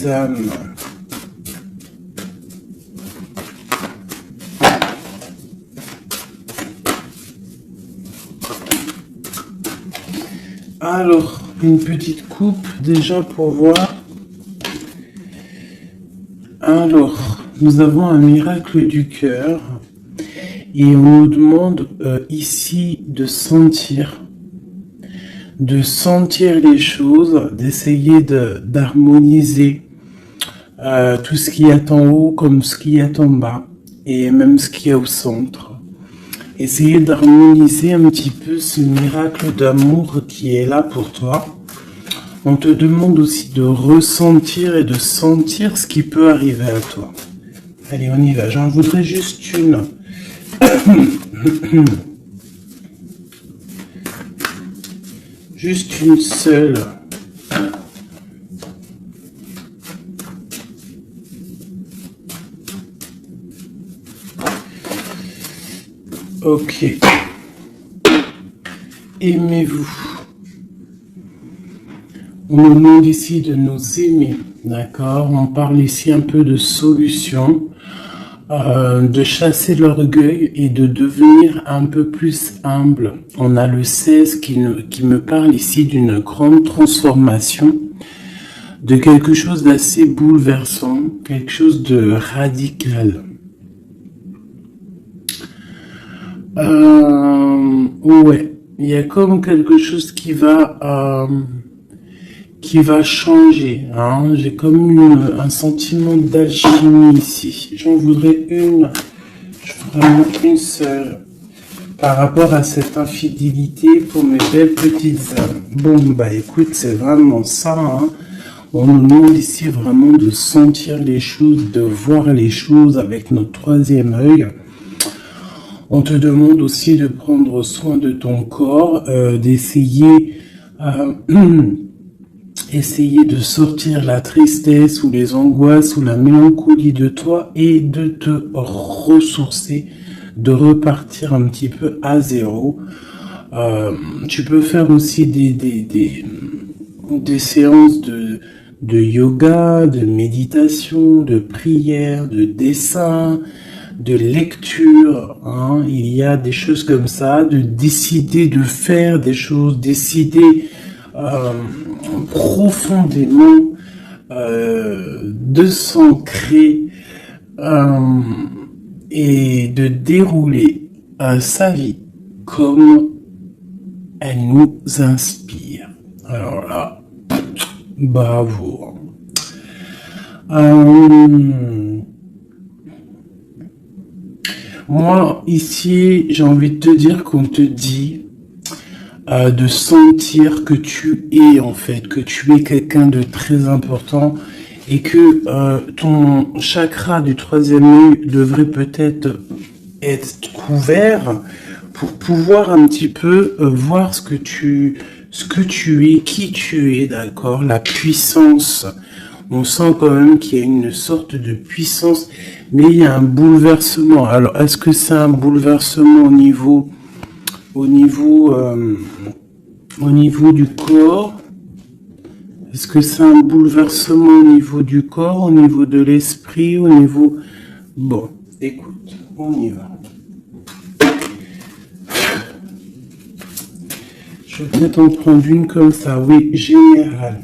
âmes. Alors, une petite coupe déjà pour voir. Alors, nous avons un miracle du cœur et on nous demande ici de sentir les choses, d'essayer d'harmoniser tout ce qu'il y a en haut comme ce qu'il y a en bas et même ce qu'il y a au centre. Essayer d'harmoniser un petit peu ce miracle d'amour qui est là pour toi. On te demande aussi de ressentir et de sentir ce qui peut arriver à toi. Allez, on y va. J'en voudrais juste une. Juste une seule. Ok. Aimez-vous. On nous demande ici de nous aimer, d'accord? On parle ici un peu de solution, de chasser l'orgueil et de devenir un peu plus humble. On a le 16 qui me parle ici d'une grande transformation, de quelque chose d'assez bouleversant, quelque chose de radical. Ouais, il y a comme quelque chose qui va changer. Hein. J'ai comme un sentiment d'alchimie ici. J'en voudrais une, vraiment une seule, par rapport à cette infidélité pour mes belles petites âmes. Bon, bah écoute, c'est vraiment ça. Hein. On nous demande ici vraiment de sentir les choses, de voir les choses avec notre troisième œil. On te demande aussi de prendre soin de ton corps, d'essayer de sortir la tristesse ou les angoisses ou la mélancolie de toi et de te ressourcer, de repartir un petit peu à zéro. Tu peux faire aussi des séances de yoga, de méditation, de prière, de dessin, de lecture, hein. Il y a des choses comme ça, de décider de faire des choses, décider profondément de s'ancrer et de dérouler sa vie comme elle nous inspire. Alors là, bravo. Moi, ici, j'ai envie de te dire qu'on te dit de sentir que tu es, en fait, que tu es quelqu'un de très important et que ton chakra du troisième œil devrait peut-être être couvert pour pouvoir un petit peu voir ce que tu es, qui tu es, d'accord, la puissance. On sent quand même qu'il y a une sorte de puissance, mais il y a un bouleversement. Alors, est-ce que c'est un bouleversement au niveau du corps? Est-ce que c'est un bouleversement au niveau du corps, au niveau de l'esprit, au niveau... Bon, écoute, on y va. Je vais peut-être en prendre une comme ça, oui, général.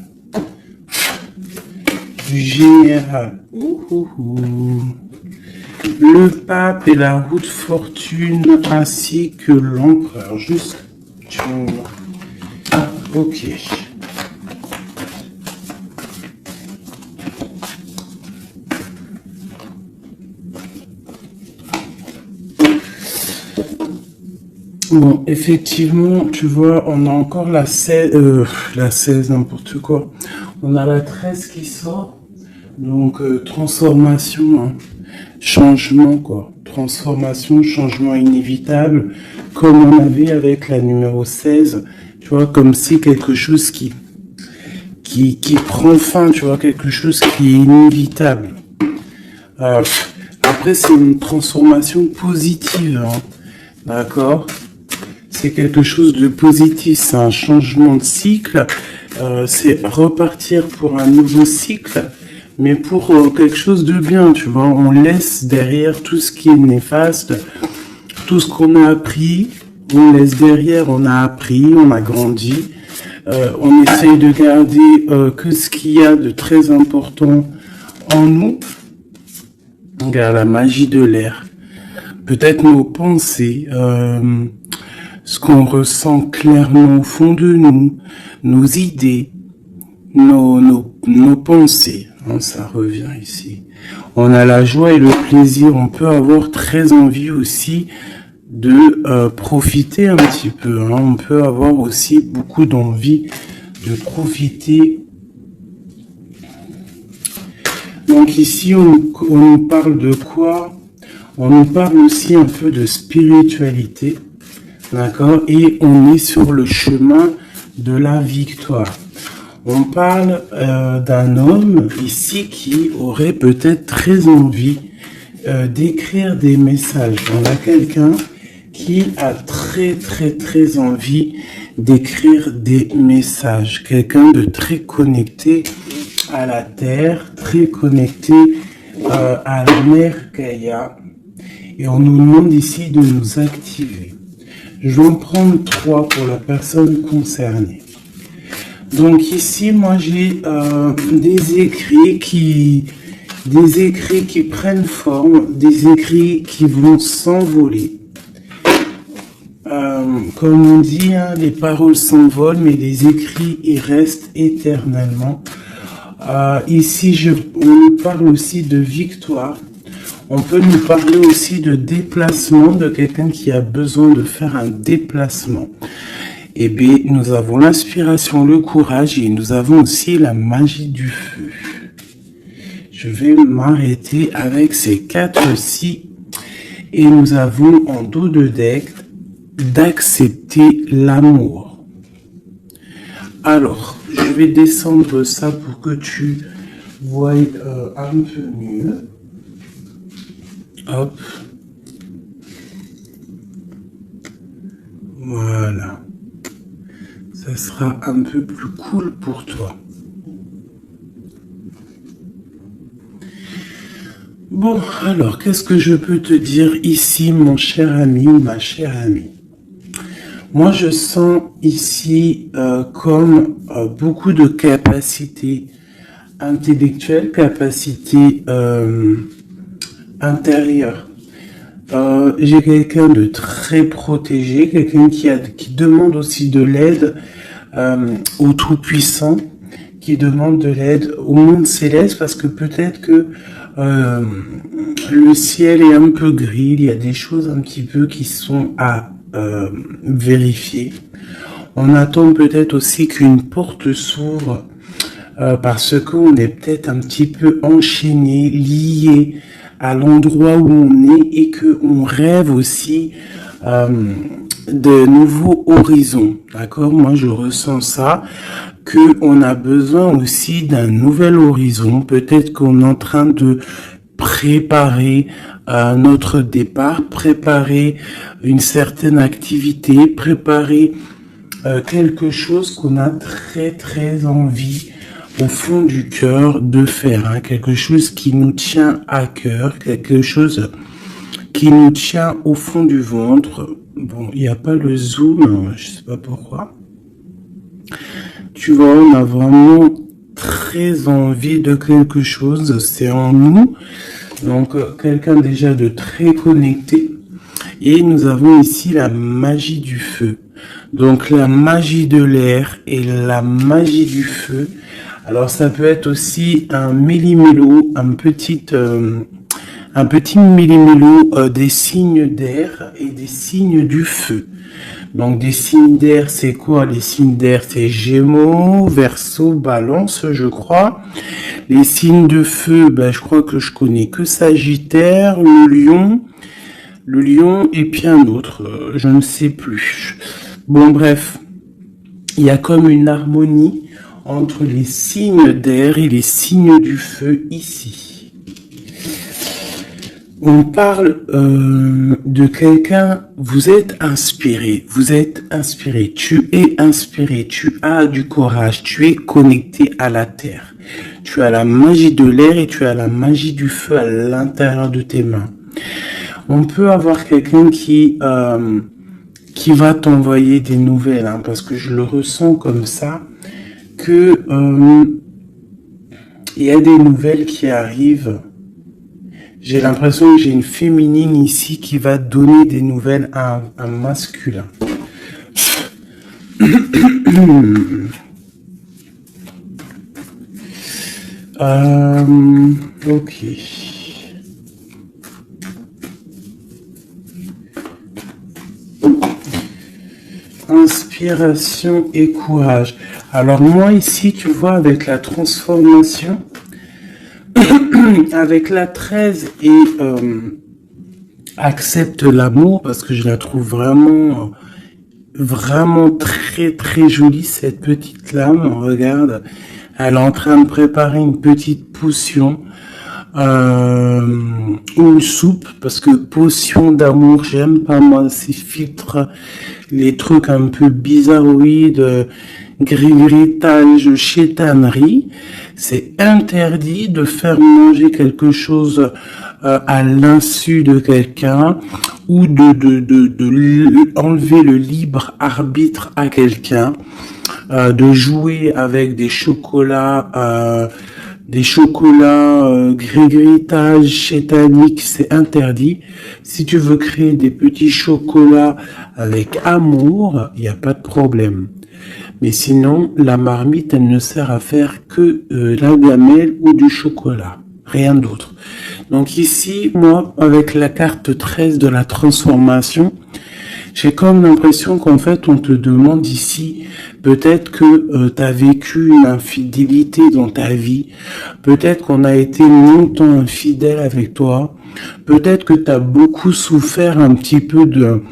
Du général. Le pape et la roue de fortune ainsi que l'empereur. Juste. Ok. Bon, effectivement, tu vois, on a encore la 16, n'importe quoi. On a la 13 qui sort. Donc, transformation, hein. Changement, quoi. Transformation, changement inévitable, comme on avait avec la numéro 16. Tu vois, comme si quelque chose qui prend fin, tu vois, quelque chose qui est inévitable. Après, c'est une transformation positive, hein. D'accord? C'est quelque chose de positif, c'est un changement de cycle, c'est repartir pour un nouveau cycle, mais pour quelque chose de bien, tu vois. On laisse derrière tout ce qui est néfaste, tout ce qu'on a appris, on laisse derrière, on a appris, on a grandi. On essaye de garder que ce qu'il y a de très important en nous. Regarde la magie de l'air. Peut-être nos pensées, ce qu'on ressent clairement au fond de nous, nos idées, nos pensées. Ça revient ici. On a la joie et le plaisir. On peut avoir très envie aussi de profiter un petit peu. On peut avoir aussi beaucoup d'envie de profiter. Donc ici, on nous parle de quoi? On nous parle aussi un peu de spiritualité. D'accord? Et on est sur le chemin de la victoire. On parle d'un homme ici qui aurait peut-être très envie d'écrire des messages. On a quelqu'un qui a très envie d'écrire des messages. Quelqu'un de très connecté à la terre, très connecté à la mère Gaïa. Et on nous demande ici de nous activer. Je vais en prendre 3 pour la personne concernée. Donc ici, moi j'ai des écrits qui prennent forme, des écrits qui vont s'envoler. Comme on dit, les paroles s'envolent, mais les écrits ils restent éternellement. Ici, on nous parle aussi de victoire. On peut nous parler aussi de déplacement, de quelqu'un qui a besoin de faire un déplacement. Eh bien, nous avons l'inspiration, le courage et nous avons aussi la magie du feu. Je vais m'arrêter avec ces 4-ci et nous avons en dos de deck d'accepter l'amour. Alors, je vais descendre ça pour que tu vois un peu mieux. Hop. Voilà. Ça sera un peu plus cool pour toi. Bon, alors, qu'est-ce que je peux te dire ici, mon cher ami ou ma chère amie? Moi, je sens ici comme beaucoup de capacités intellectuelles, capacités intérieures. J'ai quelqu'un de très protégé, quelqu'un qui demande aussi de l'aide au Tout-Puissant, qui demande de l'aide au monde céleste, parce que peut-être que le ciel est un peu gris, il y a des choses un petit peu qui sont à vérifier. On attend peut-être aussi qu'une porte s'ouvre parce qu'on est peut-être un petit peu enchaîné, lié à l'endroit où on est et qu'on rêve aussi de nouveaux horizons. D'accord? Moi, je ressens ça, qu'on a besoin aussi d'un nouvel horizon. Peut-être qu'on est en train de préparer notre départ, préparer une certaine activité, préparer quelque chose qu'on a très envie au fond du cœur de faire, quelque chose qui nous tient à cœur, quelque chose qui nous tient au fond du ventre. Bon, il n'y a pas le zoom, je sais pas pourquoi. Tu vois, on a vraiment très envie de quelque chose, c'est en nous. Donc, quelqu'un déjà de très connecté. Et nous avons ici la magie du feu. Donc, la magie de l'air et la magie du feu. Alors, ça peut être aussi un méli-mélo, un petit méli-mélo des signes d'air et des signes du feu. Donc, des signes d'air, c'est quoi? Les signes d'air, c'est Gémeaux, Verseau, Balance, je crois. Les signes de feu, je crois que je connais que Sagittaire, le lion et puis un autre, je ne sais plus. Bon, bref, il y a comme une harmonie entre les signes d'air et les signes du feu ici. On parle de quelqu'un, vous êtes inspiré, tu es inspiré, tu as du courage, tu es connecté à la terre. tu as la magie de l'air et tu as la magie du feu à l'intérieur de tes mains. On peut avoir quelqu'un qui va t'envoyer des nouvelles, hein, parce que je le ressens comme ça, que il y a des nouvelles qui arrivent. J'ai l'impression que j'ai une féminine ici qui va donner des nouvelles à un masculin. Ok. Inspiration et courage. Alors moi ici, tu vois, avec la transformation, avec la 13 et accepte l'amour, parce que je la trouve vraiment, vraiment très très jolie, cette petite lame. Regarde, elle est en train de préparer une petite potion. Ou une soupe, parce que potion d'amour, j'aime pas moi ces filtres, les trucs un peu bizarroïdes, grigritage, chétanerie. C'est interdit de faire manger quelque chose à l'insu de quelqu'un, ou de enlever le libre arbitre à quelqu'un, de jouer avec des chocolats grégritage chétanique, c'est interdit. Si tu veux créer des petits chocolats avec amour, il n'y a pas de problème. Mais sinon, la marmite, elle ne sert à faire que la gamelle ou du chocolat. Rien d'autre. Donc ici, moi, avec la carte 13 de la transformation, j'ai comme l'impression qu'en fait, on te demande ici, peut-être que tu as vécu une infidélité dans ta vie, peut-être qu'on a été longtemps infidèle avec toi, peut-être que tu as beaucoup souffert un petit peu de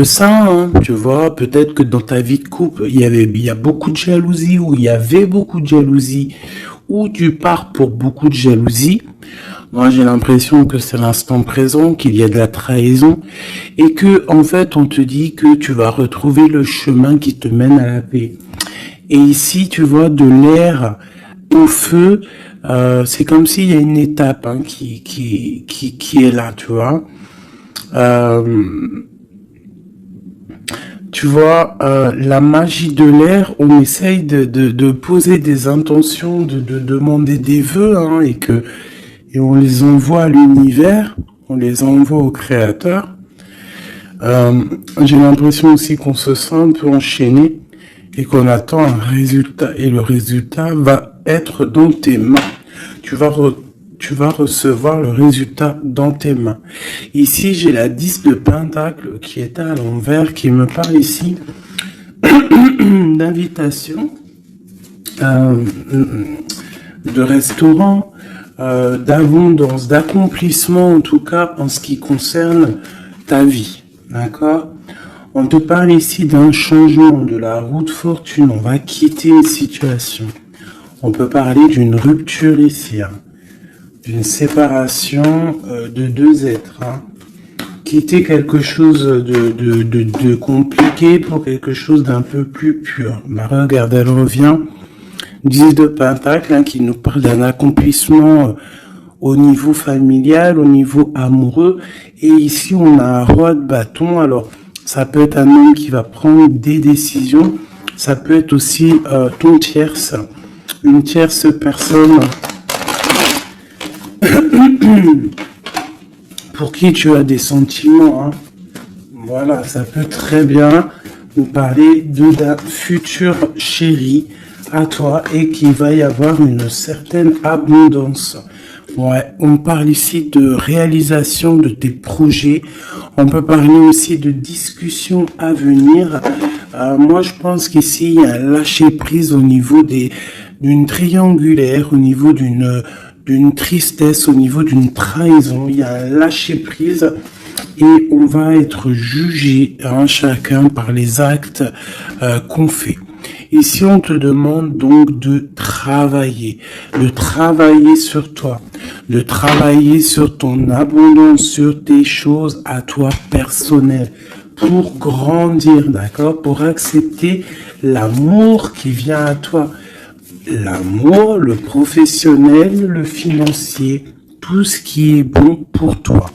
ça, hein, tu vois, peut-être que dans ta vie de couple, il y a beaucoup de jalousie, ou il y avait beaucoup de jalousie, ou tu pars pour beaucoup de jalousie. Moi, j'ai l'impression que c'est l'instant présent, qu'il y a de la trahison, et que, en fait, on te dit que tu vas retrouver le chemin qui te mène à la paix. Et ici, tu vois, de l'air au feu, c'est comme s'il y a une étape, hein, qui est là, tu vois. Tu vois, la magie de l'air, on essaye de poser des intentions, de demander des vœux, hein, et on les envoie à l'univers, on les envoie au créateur. J'ai l'impression aussi qu'on se sent un peu enchaîné et qu'on attend un résultat, et le résultat va être dans tes mains. Tu vas recevoir le résultat dans tes mains. Ici, j'ai la 10 de Pentacle qui est à l'envers, qui me parle ici d'invitation, de restaurant, d'abondance, d'accomplissement, en tout cas en ce qui concerne ta vie. D'accord? On te parle ici d'un changement de la roue de fortune. On va quitter une situation. On peut parler d'une rupture ici, hein, d'une séparation de deux êtres. Hein. Quitter quelque chose de compliqué pour quelque chose d'un peu plus pur. Bah, regarde, elle revient. 10 de Pentacle, hein, qui nous parle d'un accomplissement au niveau familial, au niveau amoureux. Et ici, on a un roi de bâton. Alors, ça peut être un homme qui va prendre des décisions. Ça peut être aussi une tierce personne pour qui tu as des sentiments. Hein. Voilà, ça peut très bien nous parler d'un futur chéri à toi, et qu'il va y avoir une certaine abondance. Ouais, on parle ici de réalisation de tes projets. On peut parler aussi de discussions à venir. Moi, je pense qu'ici, il y a un lâcher-prise au niveau d'une triangulaire, au niveau d'une tristesse, au niveau d'une trahison. Il y a un lâcher-prise, et on va être jugé, hein, chacun par les actes qu'on fait. Ici, on te demande donc de travailler sur toi, de travailler sur ton abondance, sur tes choses à toi personnelles, pour grandir, d'accord, pour accepter l'amour qui vient à toi. l'amour, le professionnel, le financier, tout ce qui est bon pour toi.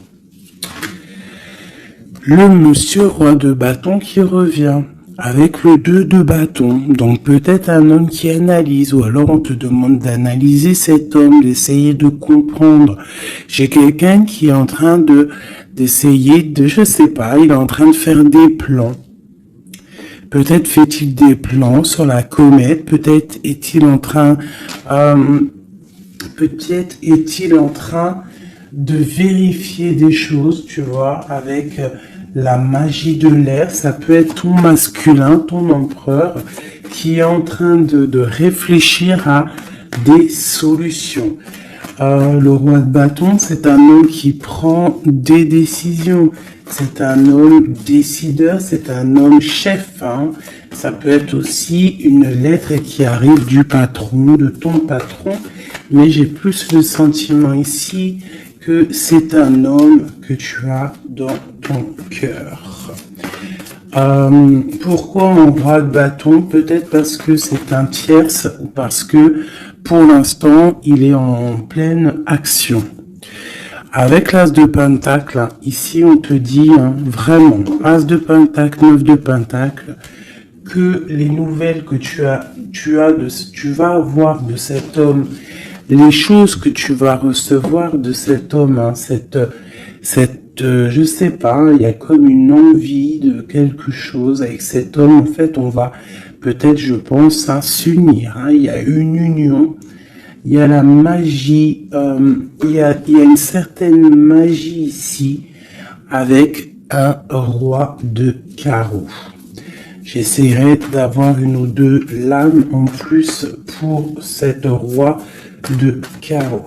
Le monsieur roi de bâton qui revient avec le 2 de bâton. Donc peut-être un homme qui analyse, ou alors on te demande d'analyser cet homme, d'essayer de comprendre. J'ai quelqu'un qui est en train d'essayer de, je sais pas, il est en train de faire des plans. Peut-être fait-il des plans sur la comète, peut-être est-il en train de vérifier des choses, tu vois, avec la magie de l'air. Ça peut être ton masculin, ton empereur, qui est en train de réfléchir à des solutions. Le roi de bâton, c'est un homme qui prend des décisions. C'est un homme décideur, c'est un homme chef. Hein. Ça peut être aussi une lettre qui arrive du patron, de ton patron. Mais j'ai plus le sentiment ici que c'est un homme que tu as dans ton cœur. Pourquoi un roi de bâton? Peut-être parce que c'est un tierce ou parce que pour l'instant il est en pleine action. Avec l'as de pentacle, ici on te dit vraiment, as de pentacle, 9 de pentacle, que les nouvelles que tu vas avoir de cet homme, les choses que tu vas recevoir de cet homme, je sais pas, il y a comme une envie de quelque chose avec cet homme. En fait, on va peut-être, je pense, s'unir. Il y a une union. Il y a la magie, il y a une certaine magie ici avec un roi de carreau. J'essaierai d'avoir une ou deux lames en plus pour cet roi de carreau.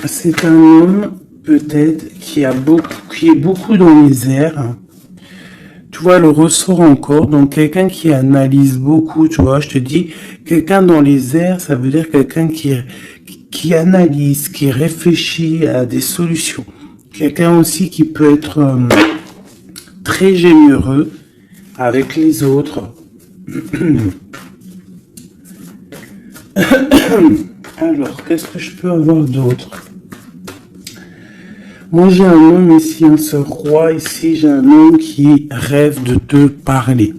C'est un homme peut-être qui est beaucoup dans les airs. Tu vois, le ressort encore, donc quelqu'un qui analyse beaucoup, tu vois, je te dis, quelqu'un dans les airs, ça veut dire quelqu'un qui analyse, qui réfléchit à des solutions. Quelqu'un aussi qui peut être très généreux avec les autres. Alors, qu'est-ce que je peux avoir d'autre? Moi, j'ai un homme ici, ce roi ici, j'ai un homme qui rêve de te parler.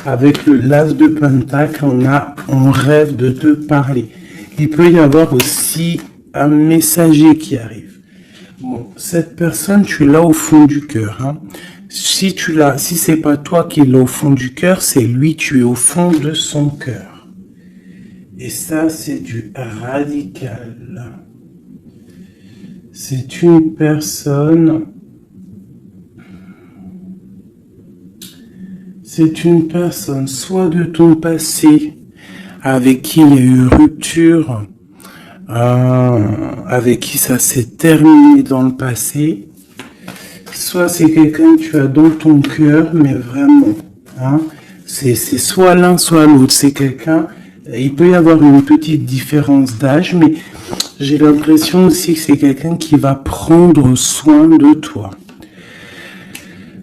Avec le l'as de pentacle, on rêve de te parler. Il peut y avoir aussi un messager qui arrive. Bon, cette personne, tu l'as au fond du cœur. Hein. Si c'est pas toi qui l'as au fond du cœur, c'est lui, tu es au fond de son cœur. Et ça, c'est du radical. C'est une personne soit de ton passé, avec qui il y a eu rupture, avec qui ça s'est terminé dans le passé, soit c'est quelqu'un que tu as dans ton cœur, mais vraiment, hein, c'est soit l'un, soit l'autre, c'est quelqu'un, il peut y avoir une petite différence d'âge, mais j'ai l'impression aussi que c'est quelqu'un qui va prendre soin de toi.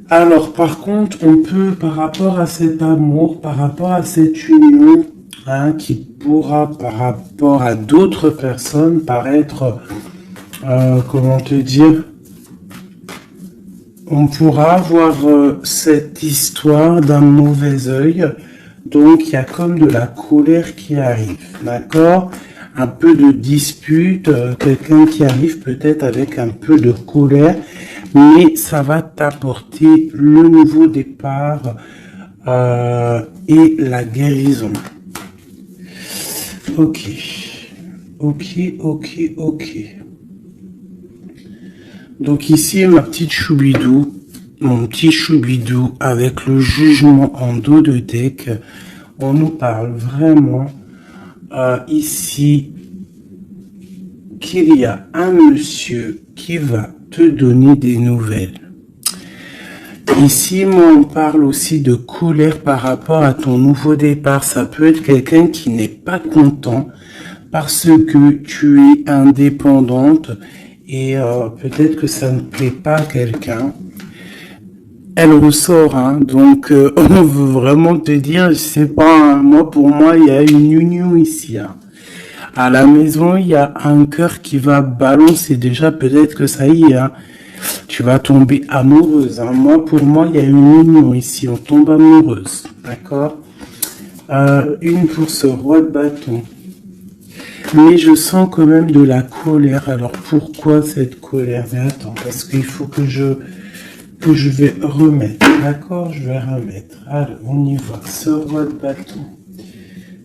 Alors, par contre, on peut, par rapport à cet amour, par rapport à cette union, hein, qui pourra, par rapport à d'autres personnes, paraître, comment te dire, on pourra avoir cette histoire d'un mauvais œil. Donc, il y a comme de la colère qui arrive, d'accord ? Un peu de dispute, quelqu'un qui arrive peut-être avec un peu de colère, mais ça va t'apporter le nouveau départ et la guérison. Ok. Donc ici, mon petit choubidou avec le jugement en dos de deck, on nous parle vraiment ici qu'il y a un monsieur qui va te donner des nouvelles. Ici, moi, on parle aussi de colère par rapport à ton nouveau départ. Ça peut être quelqu'un qui n'est pas content parce que tu es indépendante et peut-être que ça ne plaît pas à quelqu'un. elle ressort, hein. Donc, on veut vraiment te dire, je sais pas, hein, moi, pour moi, il y a une union ici, hein. À la maison, il y a un cœur qui va balancer. Déjà, peut-être que ça y est, hein, tu vas tomber amoureuse, hein. Moi, pour moi, il y a une union ici. On tombe amoureuse. D'accord? Une pour ce roi de bâton. Mais je sens quand même de la colère. Alors, pourquoi cette colère? Mais attends, parce qu'il faut que je vais remettre. D'accord? Je vais remettre. Alors, on y va. Ce roi de bâton.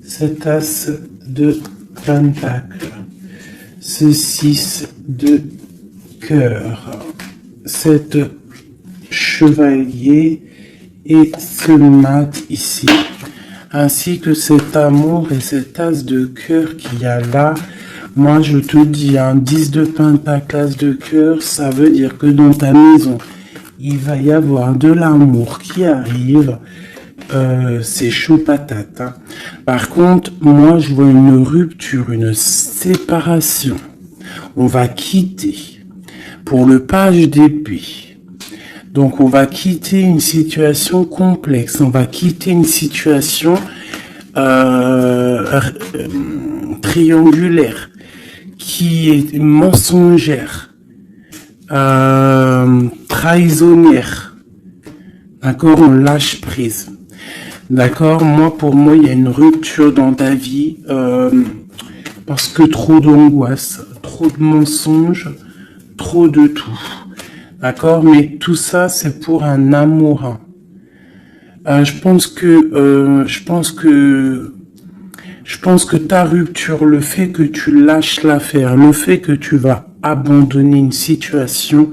Cet as de pentacle. Ce 6 de cœur. Cet chevalier et ce mat ici. Ainsi que cet amour et cet as de cœur qu'il y a là. Moi, je te dis, un 10 de pentacle, as de cœur, ça veut dire que dans ta maison, il va y avoir de l'amour qui arrive. C'est chaud patate, hein. Par contre, moi, je vois une rupture, une séparation. On va quitter pour le page d'épée. Donc, on va quitter une situation complexe. On va quitter une situation triangulaire qui est mensongère, trahisonnière. D'accord? On lâche prise. D'accord? Moi, pour moi, il y a une rupture dans ta vie parce que trop d'angoisse, trop de mensonges, trop de tout. D'accord? Mais tout ça, c'est pour un amour. Je pense que ta rupture, le fait que tu lâches l'affaire, le fait que tu vas abandonner une situation,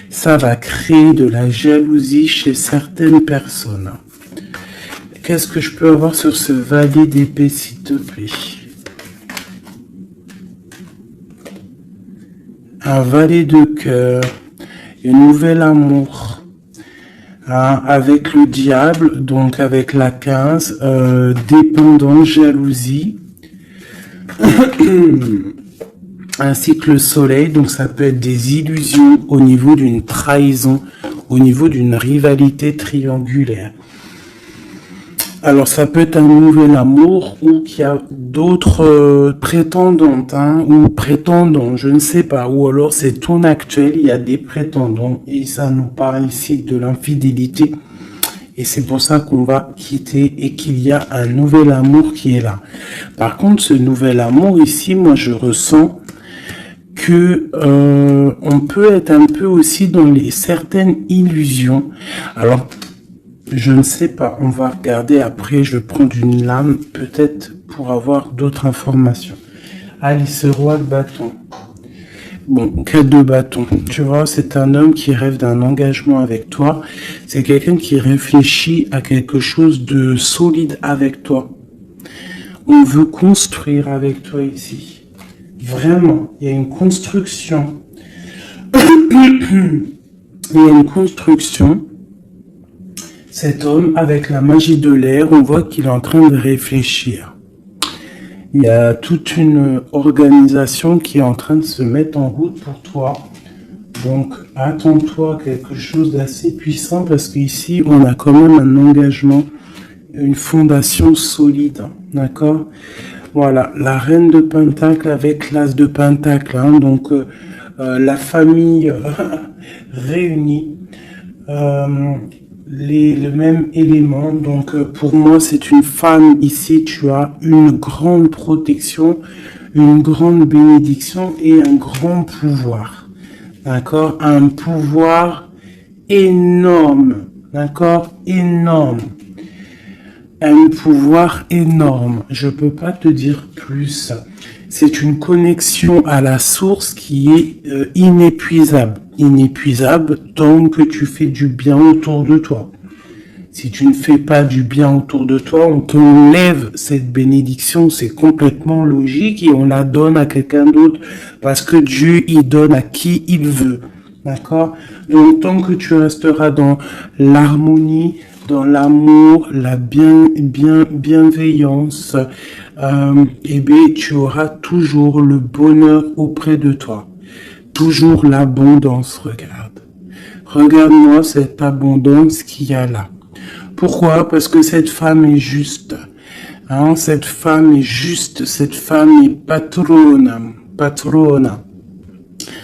ça va créer de la jalousie chez certaines personnes. Qu'est-ce que je peux avoir sur ce valet d'épée, s'il te plaît? Un valet de cœur, un nouvel amour, hein, avec le diable, donc avec la 15, dépendance, jalousie, ainsi que le soleil, donc ça peut être des illusions au niveau d'une trahison, au niveau d'une rivalité triangulaire. Alors, ça peut être un nouvel amour ou qu'il y a d'autres prétendantes, hein, ou prétendants, je ne sais pas. Ou alors, c'est ton actuel, il y a des prétendants. Et ça nous parle ici de l'infidélité. Et c'est pour ça qu'on va quitter et qu'il y a un nouvel amour qui est là. Par contre, ce nouvel amour ici, moi, je ressens que on peut être un peu aussi dans certaines illusions. Alors, je ne sais pas, on va regarder après, je vais prendre une lame, peut-être pour avoir d'autres informations. Allez, ce roi de bâton. Bon, 4 de bâton. Tu vois, c'est un homme qui rêve d'un engagement avec toi. C'est quelqu'un qui réfléchit à quelque chose de solide avec toi. On veut construire avec toi ici. Vraiment, il y a une construction. Il y a une construction. Cet homme, avec la magie de l'air, on voit qu'il est en train de réfléchir. Il y a toute une organisation qui est en train de se mettre en route pour toi. Donc, attends-toi à quelque chose d'assez puissant parce qu'ici, on a quand même un engagement, une fondation solide. D'accord? Voilà, la reine de Pentacle avec l'as de Pentacle. Hein, donc, la famille réunie. Le même élément. Donc, pour moi, c'est une femme. Ici, tu as une grande protection, une grande bénédiction et un grand pouvoir. D'accord? Un pouvoir énorme. D'accord? Énorme. Un pouvoir énorme. Je peux pas te dire plus. C'est une connexion à la source qui est inépuisable. Inépuisable tant que tu fais du bien autour de toi. Si tu ne fais pas du bien autour de toi, on t'enlève cette bénédiction, c'est complètement logique et on la donne à quelqu'un d'autre parce que Dieu, il donne à qui il veut. D'accord? Donc, tant que tu resteras dans l'harmonie, dans l'amour, la bienveillance, eh bien, tu auras toujours le bonheur auprès de toi. Toujours l'abondance, regarde. Regarde-moi cette abondance qu'il y a là. Pourquoi? Parce que cette femme est juste. Hein, cette femme est juste. Cette femme est patrona. Patrona.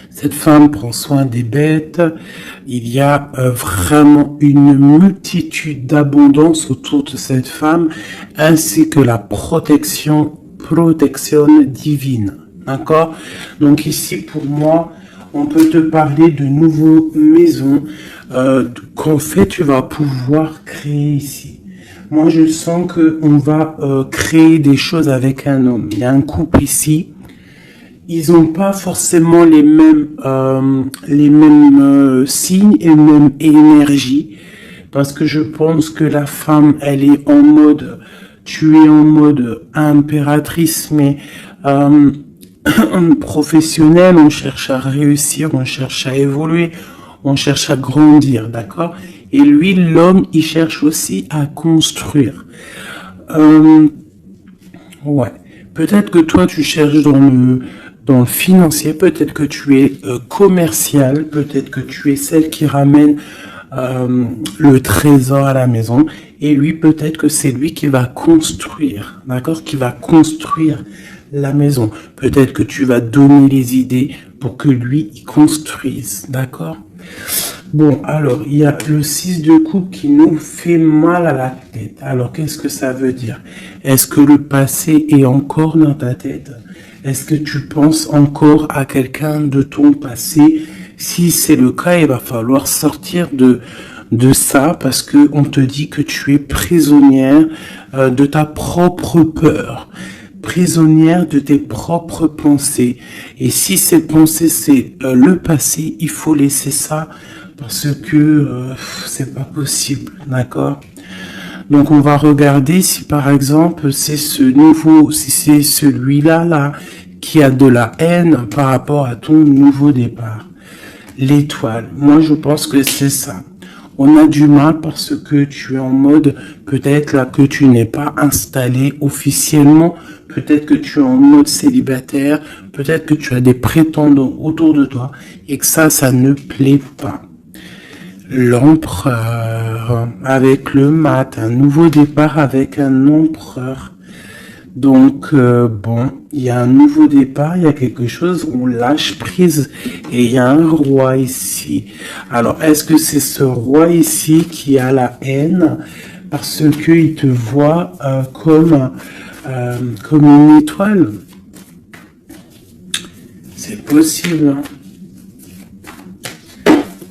Cette femme prend soin des bêtes. Il y a vraiment une multitude d'abondance autour de cette femme, ainsi que la protection divine. D'accord? Donc ici, pour moi, on peut te parler de nouveaux maisons qu'en fait, tu vas pouvoir créer ici. Moi, je sens qu'on va créer des choses avec un homme. Il y a un couple ici. Ils n'ont pas forcément les mêmes signes et les mêmes énergies, parce que je pense que la femme, elle est en mode, tu es en mode impératrice, mais professionnelle, on cherche à réussir, on cherche à évoluer, on cherche à grandir, d'accord? Et lui, l'homme, il cherche aussi à construire. Ouais. Peut-être que toi, tu cherches dans le financier, peut-être que tu es commercial, peut-être que tu es celle qui ramène le trésor à la maison, et lui, peut-être que c'est lui qui va construire, d'accord, qui va construire la maison. Peut-être que tu vas donner les idées pour que lui, il construise, d'accord? Bon, alors, il y a le 6 de coupe qui nous fait mal à la tête. Alors, qu'est-ce que ça veut dire? Est-ce que le passé est encore dans ta tête? Est-ce que tu penses encore à quelqu'un de ton passé? Si c'est le cas, il va falloir sortir de ça, parce que on te dit que tu es prisonnière de ta propre peur, prisonnière de tes propres pensées. Et si ces pensées, c'est le passé, il faut laisser ça, parce que c'est pas possible, d'accord? Donc on va regarder si par exemple c'est si c'est celui-là qui a de la haine par rapport à ton nouveau départ. L'étoile, moi je pense que c'est ça. On a du mal parce que tu es en mode, peut-être là que tu n'es pas installé officiellement, peut-être que tu es en mode célibataire, peut-être que tu as des prétendants autour de toi et que ça ne plaît pas. L'empereur avec le mat, un nouveau départ avec un empereur. Donc bon, il y a un nouveau départ, il y a quelque chose, on lâche prise et il y a un roi ici. Alors est-ce que c'est ce roi ici qui a la haine parce qu'il te voit comme une étoile? C'est possible, hein?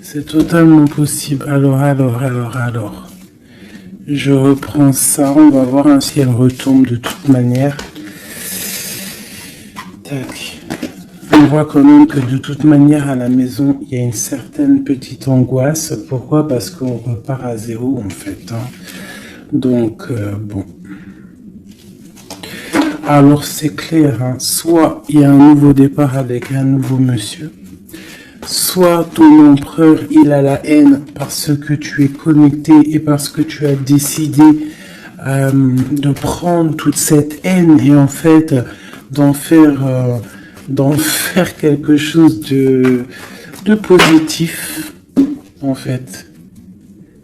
C'est totalement possible. Alors. Je reprends ça, on va voir si elle retombe de toute manière. Tac. On voit quand même que de toute manière à la maison, il y a une certaine petite angoisse. Pourquoi? Parce qu'on repart à zéro en fait. Hein. Donc, bon. Alors c'est clair, hein. Soit il y a un nouveau départ avec un nouveau monsieur. Soit ton empereur, il a la haine parce que tu es connecté et parce que tu as décidé de prendre toute cette haine et en fait d'en faire quelque chose de positif, en fait.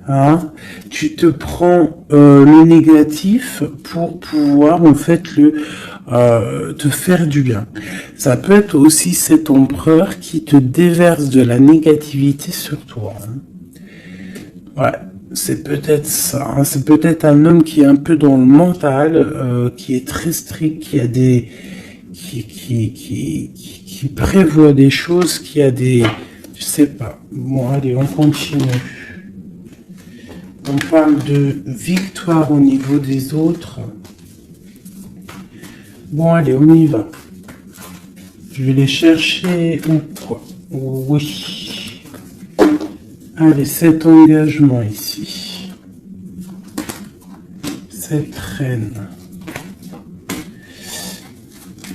Hein? Tu te prends le négatif pour pouvoir en fait te faire du bien. Ça peut être aussi cet empereur qui te déverse de la négativité sur toi. Hein. Ouais, c'est peut-être ça. Hein. C'est peut-être un homme qui est un peu dans le mental, qui est très strict, qui a qui prévoit des choses, qui a des, je sais pas. Bon, allez, on continue. On parle de victoire au niveau des autres. Bon, allez, on y va. Je vais les chercher ou quoi? Oui. Allez, cet engagement ici. Cette reine.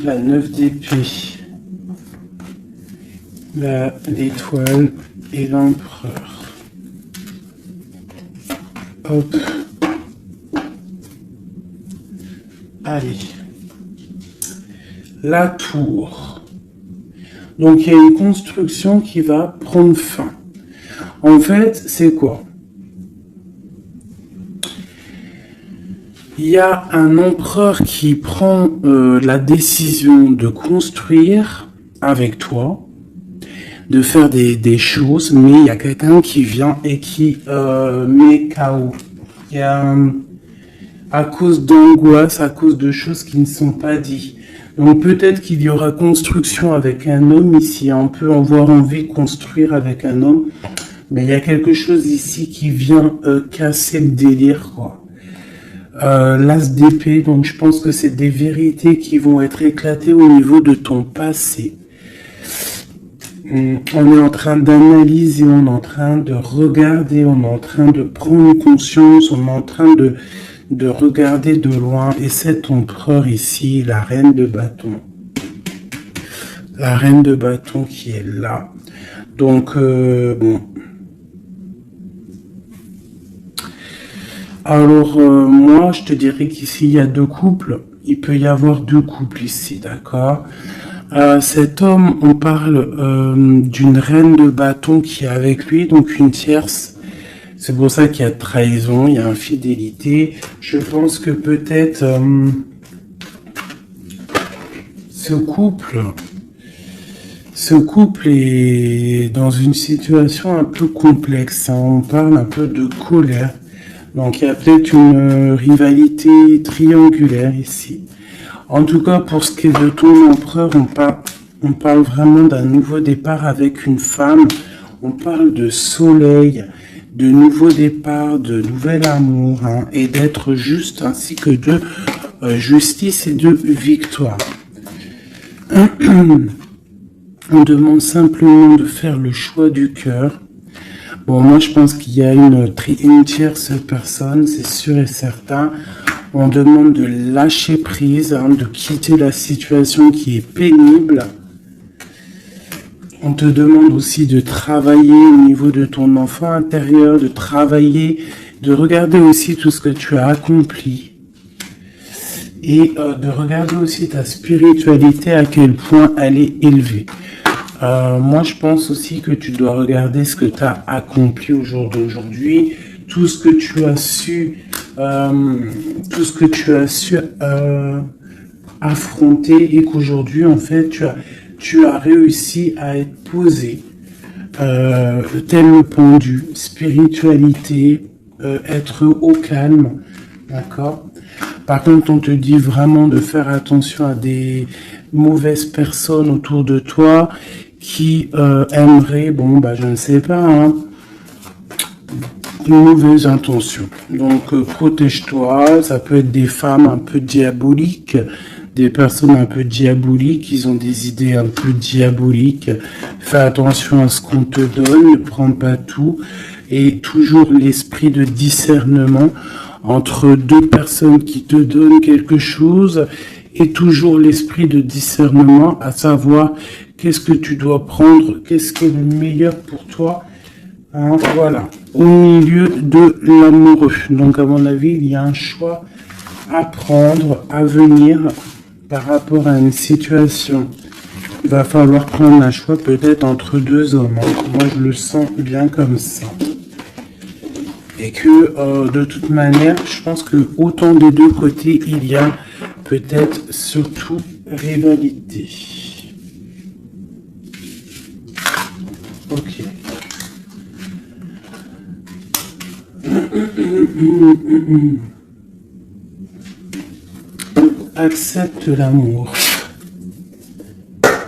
La 9 d'épée. L'étoile et l'empereur. Hop. Allez. La tour. Donc il y a une construction qui va prendre fin. En fait, c'est quoi? Il y a un empereur qui prend la décision de construire avec toi, de faire des choses, mais il y a quelqu'un qui vient et qui met KO. Il y a, à cause d'angoisse, à cause de choses qui ne sont pas dites. Donc peut-être qu'il y aura construction avec un homme ici, on peut avoir envie de construire avec un homme, mais il y a quelque chose ici qui vient casser le délire, quoi. L'as d'épée, donc je pense que c'est des vérités qui vont être éclatées au niveau de ton passé. On est en train d'analyser, on est en train de regarder, on est en train de prendre conscience, on est en train de regarder de loin. Et cet empereur ici, la reine de bâton. La reine de bâton qui est là. Donc, bon. Alors, moi, je te dirais qu'ici, il y a deux couples. Il peut y avoir deux couples ici, d'accord? Cet homme, on parle d'une reine de bâton qui est avec lui, donc une tierce. C'est pour ça qu'il y a trahison, il y a infidélité. Je pense que peut-être ce couple est dans une situation un peu complexe, hein. On parle un peu de colère. Donc il y a peut-être une rivalité triangulaire ici. En tout cas, pour ce qui est de ton empereur, on parle vraiment d'un nouveau départ avec une femme. On parle de soleil, de nouveau départ, de nouvel amour, hein, et d'être juste, ainsi que de justice et de victoire. On demande simplement de faire le choix du cœur. Bon, moi je pense qu'il y a une tierce personne, c'est sûr et certain. On demande de lâcher prise, hein, de quitter la situation qui est pénible. On te demande aussi de travailler au niveau de ton enfant intérieur, de travailler, de regarder aussi tout ce que tu as accompli. Et de regarder aussi ta spiritualité, à quel point elle est élevée. Moi, je pense aussi que tu dois regarder ce que tu as accompli au jour d'aujourd'hui, tout ce que tu as su, affronter, et qu'aujourd'hui, en fait, tu as réussi à être posé, tel le pendu, spiritualité, être au calme, d'accord? Par contre, on te dit vraiment de faire attention à des mauvaises personnes autour de toi qui aimeraient, bon, bah, je ne sais pas, hein, de mauvaises intentions. Donc, protège-toi. Ça peut être des femmes un peu diaboliques, des personnes un peu diaboliques, ils ont des idées un peu diaboliques. Fais attention à ce qu'on te donne, ne prends pas tout. Et toujours l'esprit de discernement entre deux personnes qui te donnent quelque chose, et toujours l'esprit de discernement, à savoir qu'est-ce que tu dois prendre, qu'est-ce qui est le meilleur pour toi, hein, voilà, au milieu de l'amoureux. Donc à mon avis, il y a un choix à prendre, à venir par rapport à une situation. Il va falloir prendre un choix peut-être entre deux hommes, hein. Moi je le sens bien comme ça. Et que de toute manière, je pense que autant des deux côtés, il y a peut-être surtout rivalité. Ok. Accepte l'amour.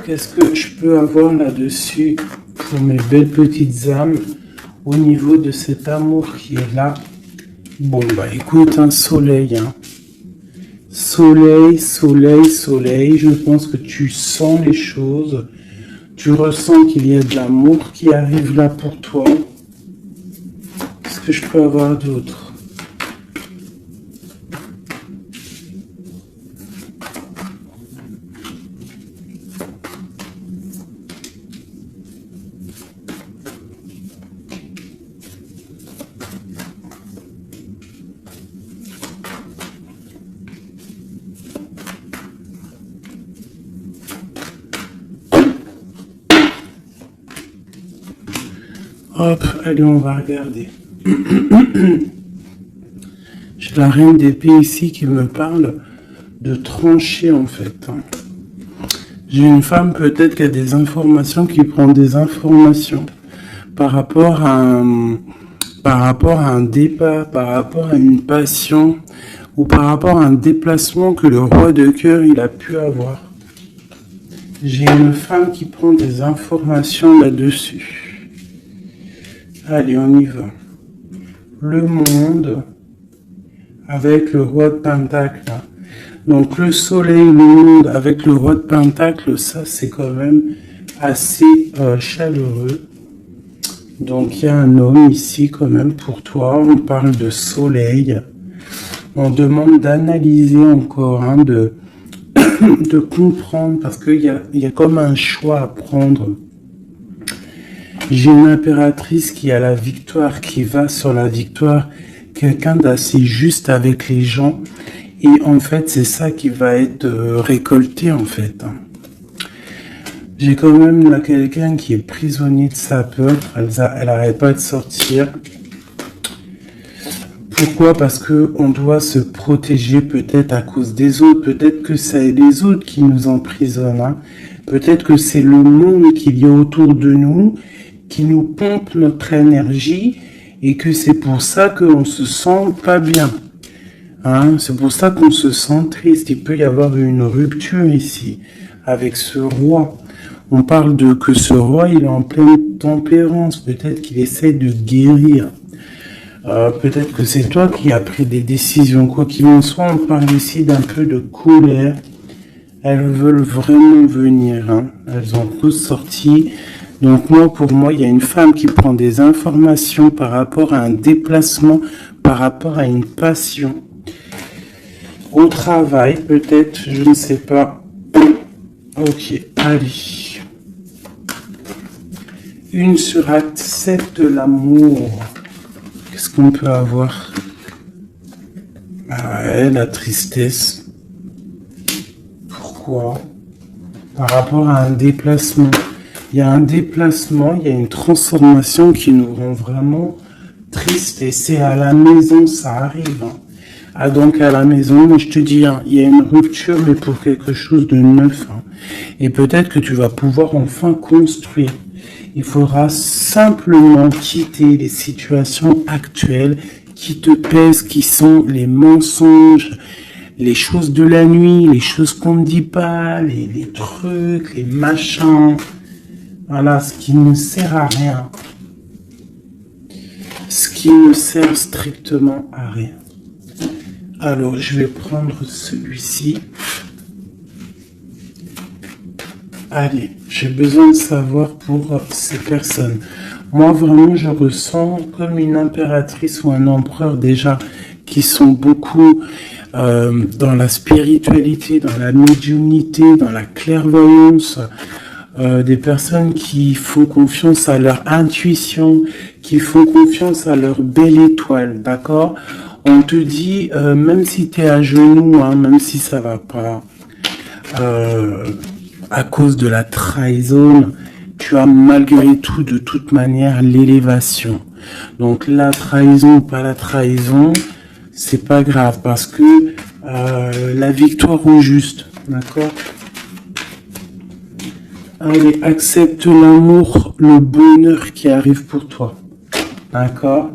Qu'est-ce que je peux avoir là-dessus pour mes belles petites âmes? Au niveau de cet amour qui est là, bon bah écoute, un soleil, hein. Soleil, soleil, soleil, je pense que tu sens les choses, tu ressens qu'il y a de l'amour qui arrive là pour toi. Qu'est-ce que je peux avoir d'autre? Hop, allez, on va regarder. J'ai la reine d'épée ici qui me parle de trancher en fait. J'ai une femme peut-être qui a des informations, qui prend des informations par rapport à un départ, par rapport à une passion ou par rapport à un déplacement que le roi de cœur il a pu avoir. J'ai une femme qui prend des informations là-dessus. Allez, on y va. Le monde avec le roi de Pentacle. Donc le soleil, le monde avec le roi de Pentacle, ça c'est quand même assez chaleureux. Donc il y a un homme ici quand même pour toi. On parle de soleil. On demande d'analyser encore, hein, de comprendre parce qu'il y a comme un choix à prendre. J'ai une impératrice qui a la victoire, qui va sur la victoire, quelqu'un d'assez juste avec les gens. Et en fait, c'est ça qui va être récolté en fait. J'ai quand même là quelqu'un qui est prisonnier de sa peur. Elle n'arrête pas de sortir. Pourquoi? Parce que on doit se protéger peut-être à cause des autres. Peut-être que c'est les autres qui nous emprisonnent. Hein. Peut-être que c'est le monde qu'il y a autour de nous qui nous pompe notre énergie et que c'est pour ça qu'on se sent pas bien. Hein, c'est pour ça qu'on se sent triste. Il peut y avoir une rupture ici avec ce roi. On parle de que ce roi, il est en pleine tempérance. Peut-être qu'il essaie de guérir. Peut-être que c'est toi qui as pris des décisions. Quoi qu'il en soit, on parle ici d'un peu de colère. Elles veulent vraiment venir. Hein. Elles ont tous sorti. Donc moi, pour moi, il y a une femme qui prend des informations par rapport à un déplacement, par rapport à une passion. Au travail, peut-être, je ne sais pas. Ok, allez. Une sur acte 7 de l'amour. Qu'est-ce qu'on peut avoir? Ah ouais, la tristesse. Pourquoi? Par rapport à un déplacement. Il y a un déplacement, il y a une transformation qui nous rend vraiment tristes. Et c'est à la maison, ça arrive. Hein. Ah donc à la maison, moi je te dis, hein, il y a une rupture, mais pour quelque chose de neuf. Hein. Et peut-être que tu vas pouvoir enfin construire. Il faudra simplement quitter les situations actuelles qui te pèsent, qui sont les mensonges, les choses de la nuit, les choses qu'on ne dit pas, les trucs, les machins. Voilà, ce qui ne sert à rien. Ce qui ne sert strictement à rien. Alors, je vais prendre celui-ci. Allez, j'ai besoin de savoir pour ces personnes. Moi, vraiment, je ressens comme une impératrice ou un empereur déjà qui sont beaucoup dans la spiritualité, dans la médiumnité, dans la clairvoyance. Des personnes qui font confiance à leur intuition, qui font confiance à leur belle étoile, d'accord? On te dit, même si tu es à genoux, hein, même si ça va pas, à cause de la trahison, tu as malgré tout, de toute manière, l'élévation. Donc la trahison ou pas la trahison, c'est pas grave, parce que la victoire au juste, d'accord? Allez, accepte l'amour, le bonheur qui arrive pour toi. D'accord?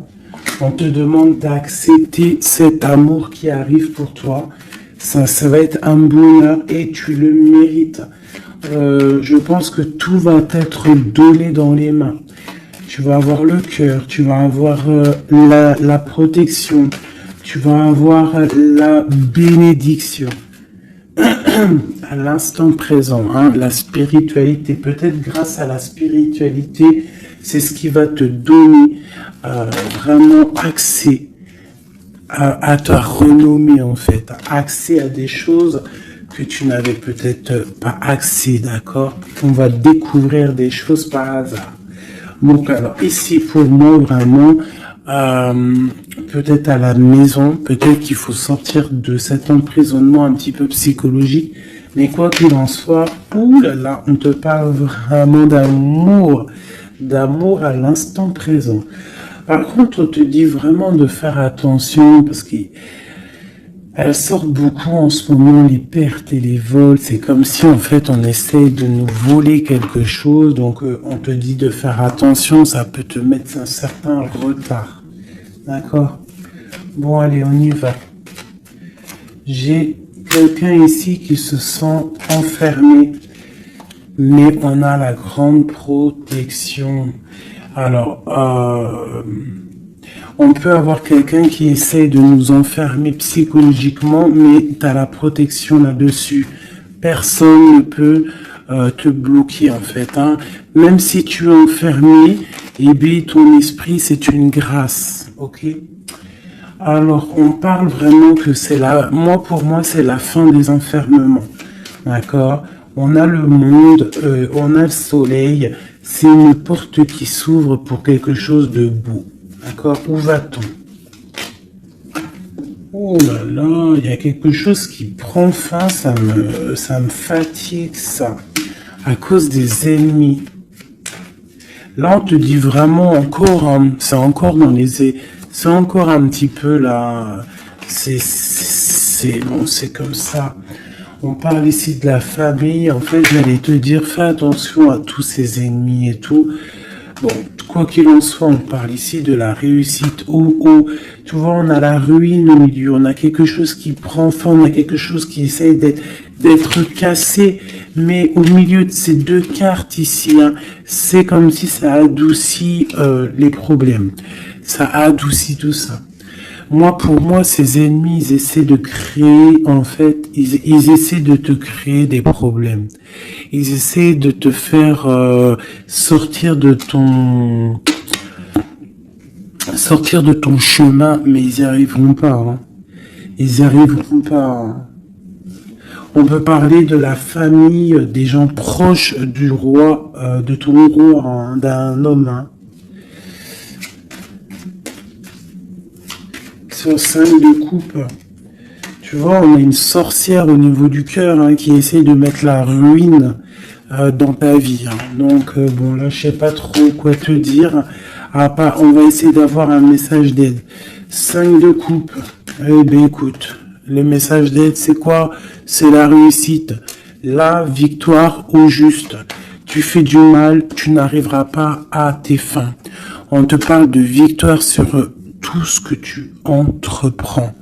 On te demande d'accepter cet amour qui arrive pour toi. Ça va être un bonheur et tu le mérites. Je pense que tout va t'être donné dans les mains. Tu vas avoir le cœur, tu vas avoir la protection, tu vas avoir la bénédiction. À l'instant présent, hein, la spiritualité, peut-être grâce à la spiritualité, c'est ce qui va te donner vraiment accès à ta renommée en fait, accès à des choses que tu n'avais peut-être pas accès, d'accord? On va découvrir des choses par hasard. Donc alors ici pour moi vraiment, peut-être à la maison, peut-être qu'il faut sortir de cet emprisonnement un petit peu psychologique, mais quoi qu'il en soit, oulala, on te parle vraiment d'amour, d'amour à l'instant présent. Par contre, on te dit vraiment de faire attention parce qu'elles sortent beaucoup en ce moment, les pertes et les vols. C'est comme si en fait on essaye de nous voler quelque chose. Donc on te dit de faire attention, ça peut te mettre un certain retard. D'accord? Bon, allez, on y va. J'ai quelqu'un ici qui se sent enfermé, mais on a la grande protection. Alors, on peut avoir quelqu'un qui essaie de nous enfermer psychologiquement, mais tu as la protection là-dessus. Personne ne peut te bloquer en fait. Hein. Même si tu es enfermé, eh bien, ton esprit, c'est une grâce. Ok? Alors, on parle vraiment que c'est pour moi, c'est la fin des enfermements. D'accord? On a le monde, on a le soleil. C'est une porte qui s'ouvre pour quelque chose de beau. D'accord? Où va-t-on? Oh là là, il y a quelque chose qui prend fin, ça me fatigue ça. À cause des ennemis. Là, on te dit vraiment encore, hein, c'est encore un petit peu là, bon, c'est comme ça. On parle ici de la famille. En fait, j'allais te dire, fais attention à tous ces ennemis et tout. Bon, quoi qu'il en soit, on parle ici de la réussite. Tu vois, on a la ruine au milieu. On a quelque chose qui prend fin. On a quelque chose qui essaye d'être cassé. Mais au milieu de ces deux cartes ici, hein, c'est comme si ça adoucit les problèmes. Ça adoucit tout ça. Pour moi, ces ennemis, ils essaient de créer, en fait, ils essaient de te créer des problèmes. Ils essaient de te faire sortir de ton chemin, mais ils n'y arriveront pas. Hein. Ils n'y arriveront pas. Hein. On peut parler de la famille, des gens proches du roi, de ton roi, hein, d'un homme. Hein. Sur 5 de coupe, tu vois, on a une sorcière au niveau du cœur hein, qui essaie de mettre la ruine dans ta vie. Hein. Donc, bon, là, je sais pas trop quoi te dire. On va essayer d'avoir un message d'aide. 5 de coupe. Eh bien, écoute, le message d'aide, c'est quoi? C'est la réussite. La victoire au juste. Tu fais du mal, tu n'arriveras pas à tes fins. On te parle de victoire sur tout ce que tu entreprends,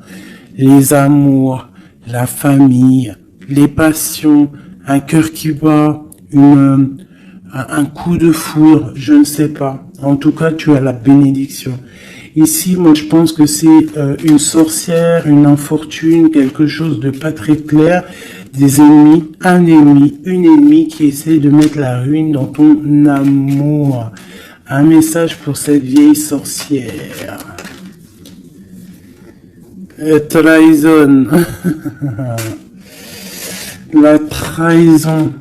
les amours, la famille, les passions, un cœur qui bat, un coup de foudre, je ne sais pas. En tout cas, tu as la bénédiction. Ici, moi, je pense que c'est une sorcière, une infortune, quelque chose de pas très clair, des ennemis, une ennemie qui essaie de mettre la ruine dans ton amour. Un message pour cette vieille sorcière. Trahison. La trahison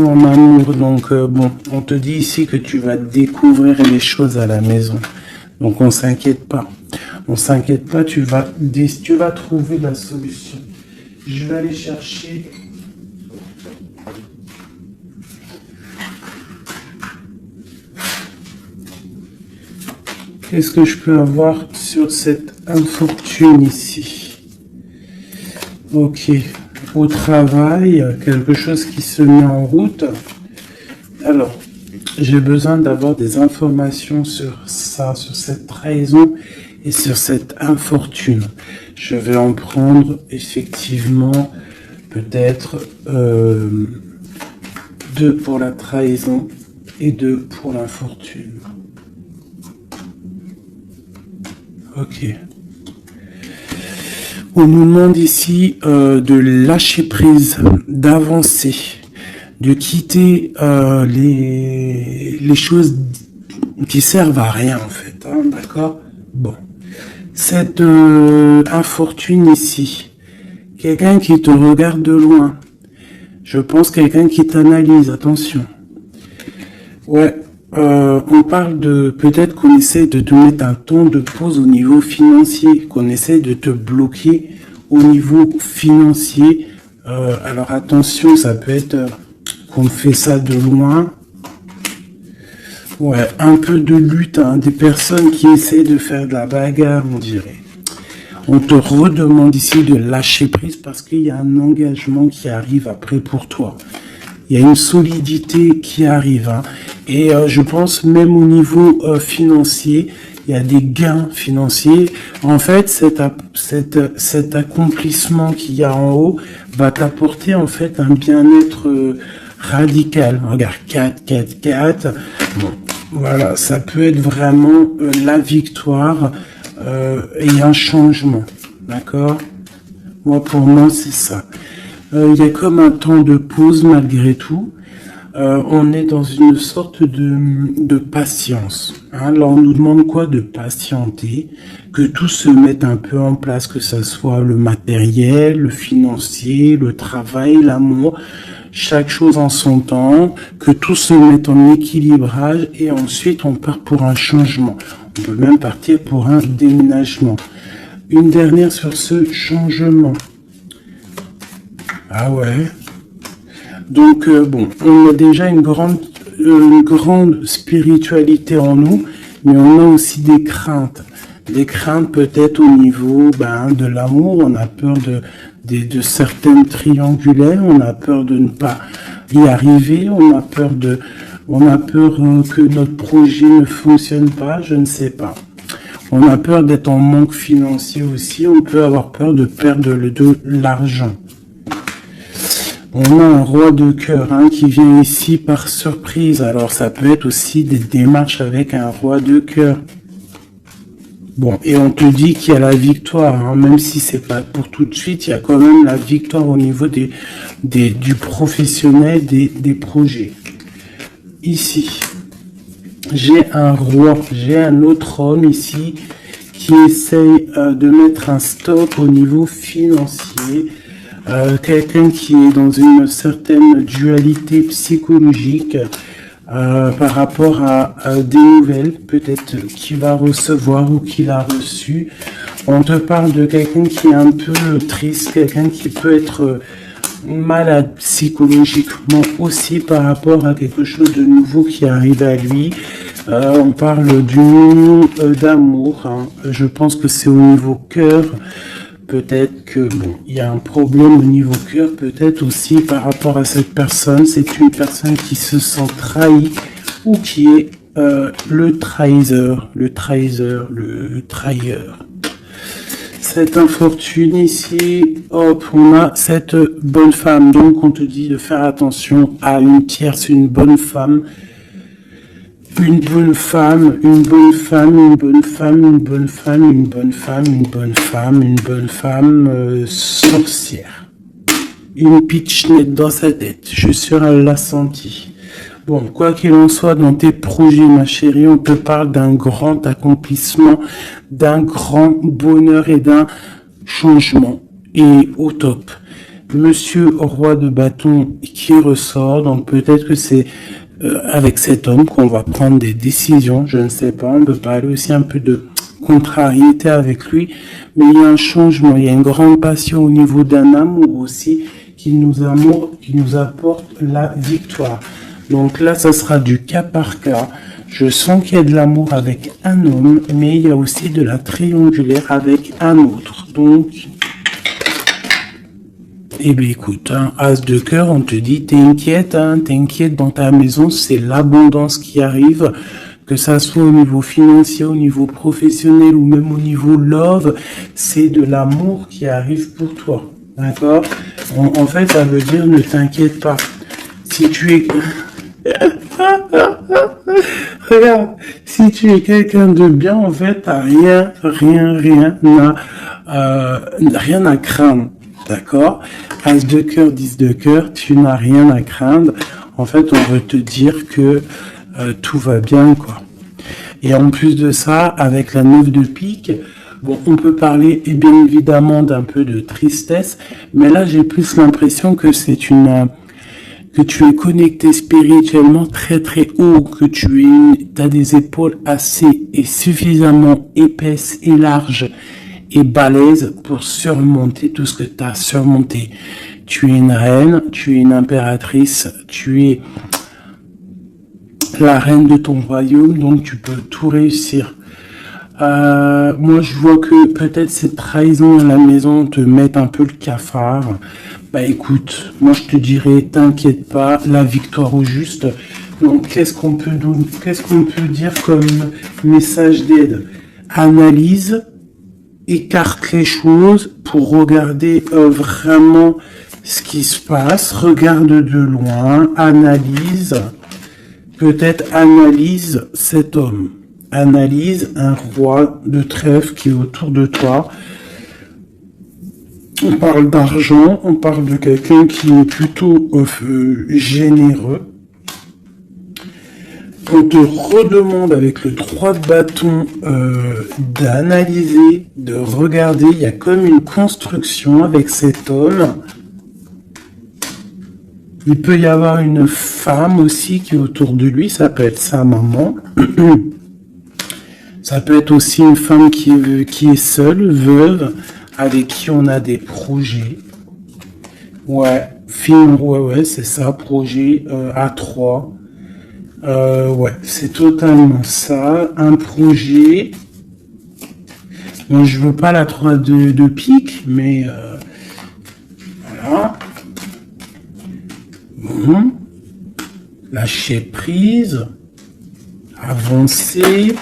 en amour. Donc bon, on te dit ici que tu vas découvrir les choses à la maison. Donc on s'inquiète pas. Tu vas trouver la solution. Je vais aller chercher. Qu'est-ce que je peux avoir sur cette infortune ici? Ok. Au travail, quelque chose qui se met en route. Alors, j'ai besoin d'avoir des informations sur ça, sur cette trahison et sur cette infortune. Je vais en prendre effectivement peut-être 2 pour la trahison et 2 pour l'infortune. Ok. On nous demande ici de lâcher prise, d'avancer, de quitter les choses qui servent à rien en fait. Hein, d'accord? Bon. Cette infortune ici, quelqu'un qui te regarde de loin. Je pense quelqu'un qui t'analyse, attention. Ouais. On parle de peut-être qu'on essaie de te mettre un ton de pause au niveau financier, qu'on essaie de te bloquer au niveau financier. Alors attention, ça peut être qu'on fait ça de loin. Ouais, un peu de lutte, hein, des personnes qui essaient de faire de la bagarre, on dirait. On te redemande ici de lâcher prise parce qu'il y a un engagement qui arrive après pour toi. Il y a une solidité qui arrive. Hein. Et je pense même au niveau financier, il y a des gains financiers. En fait, cet accomplissement qu'il y a en haut va t'apporter en fait un bien-être radical. Regarde, 4, 4, 4. Bon, voilà, ça peut être vraiment la victoire et un changement. D'accord? Moi, pour moi, c'est ça. Il y a comme un temps de pause malgré tout. On est dans une sorte de patience. Hein. Alors, on nous demande quoi? De patienter, que tout se mette un peu en place, que ça soit le matériel, le financier, le travail, l'amour, chaque chose en son temps, que tout se mette en équilibrage et ensuite on part pour un changement. On peut même partir pour un déménagement. Une dernière sur ce changement. Ah ouais. Donc bon, on a déjà une grande spiritualité en nous, mais on a aussi des craintes. Des craintes peut-être au niveau de l'amour, on a peur de certaines triangulaires, on a peur de ne pas y arriver, on a peur que notre projet ne fonctionne pas, je ne sais pas. On a peur d'être en manque financier aussi, on peut avoir peur de perdre de l'argent. On a un roi de cœur qui vient ici par surprise. Alors ça peut être aussi des démarches avec un roi de cœur. Bon, et on te dit qu'il y a la victoire, même si c'est pas pour tout de suite, il y a quand même la victoire au niveau du professionnel, des projets. Ici, j'ai un roi, j'ai un autre homme ici qui essaye de mettre un stop au niveau financier. Quelqu'un qui est dans une certaine dualité psychologique par rapport à des nouvelles peut-être qu'il va recevoir ou qu'il a reçu. On te parle de quelqu'un qui est un peu triste, quelqu'un qui peut être malade psychologiquement aussi par rapport à quelque chose de nouveau qui arrive à lui. On parle d'union d'amour. Je pense que c'est au niveau cœur. Peut-être que il y a un problème au niveau cœur, peut-être aussi par rapport à cette personne. C'est une personne qui se sent trahie ou qui est le trahisseur, le trahilleur. Cette infortune ici, hop, on a cette bonne femme. Donc on te dit de faire attention à une tierce, une bonne femme. Une bonne femme, une bonne femme, une bonne femme, une bonne femme, une bonne femme, une bonne femme, une bonne femme sorcière. Une pitchnette dans sa tête, je suis sûr elle l'a senti. Bon, quoi qu'il en soit, dans tes projets, ma chérie, on te parle d'un grand accomplissement, d'un grand bonheur et d'un changement. Et au top. Monsieur roi de bâton qui ressort, donc peut-être que c'est avec cet homme qu'on va prendre des décisions, je ne sais pas, on peut parler aussi un peu de contrariété avec lui, mais il y a un changement, il y a une grande passion au niveau d'un amour aussi qui nous apporte la victoire. Donc là, ça sera du cas par cas. Je sens qu'il y a de l'amour avec un homme, mais il y a aussi de la triangulaire avec un autre. Donc, eh bien écoute, as de cœur, on te dit, t'inquiète dans ta maison, c'est l'abondance qui arrive, que ça soit au niveau financier, au niveau professionnel ou même au niveau love, c'est de l'amour qui arrive pour toi, d'accord? En fait, ça veut dire ne t'inquiète pas. Si tu es... Regarde, si tu es quelqu'un de bien, en fait, t'as rien à craindre. D'accord? As de cœur, 10 de cœur, tu n'as rien à craindre. En fait, on veut te dire que tout va bien, quoi. Et en plus de ça, avec la 9 de pique, bon, on peut parler, et bien évidemment, d'un peu de tristesse, mais là, j'ai plus l'impression que que tu es connecté spirituellement très très haut, que t'as des épaules assez et suffisamment épaisses et larges et balèze pour surmonter tout ce que tu as surmonté. Tu es une reine, tu es une impératrice, tu es la reine de ton royaume, donc tu peux tout réussir. Moi, je vois que peut-être cette trahison à la maison te met un peu le cafard. Bah écoute, moi je te dirais, t'inquiète pas, la victoire au juste. Donc qu'est-ce qu'on peut dire comme message d'aide? Analyse, écarte les choses pour regarder vraiment ce qui se passe. Regarde de loin, analyse, peut-être analyse cet homme. Analyse un roi de trèfle qui est autour de toi. On parle d'argent, on parle de quelqu'un qui est plutôt généreux. On te redemande avec le 3 de bâton d'analyser, de regarder. Il y a comme une construction avec cet homme. Il peut y avoir une femme aussi qui est autour de lui, ça peut être sa maman. Ça peut être aussi une femme qui est seule, veuve, avec qui on a des projets. Ouais, ouais, c'est ça, projet à 3. Ouais, c'est totalement ça, un projet. Moi, je veux pas la 3 de pique, mais voilà. Bon. Lâcher prise. Avancer.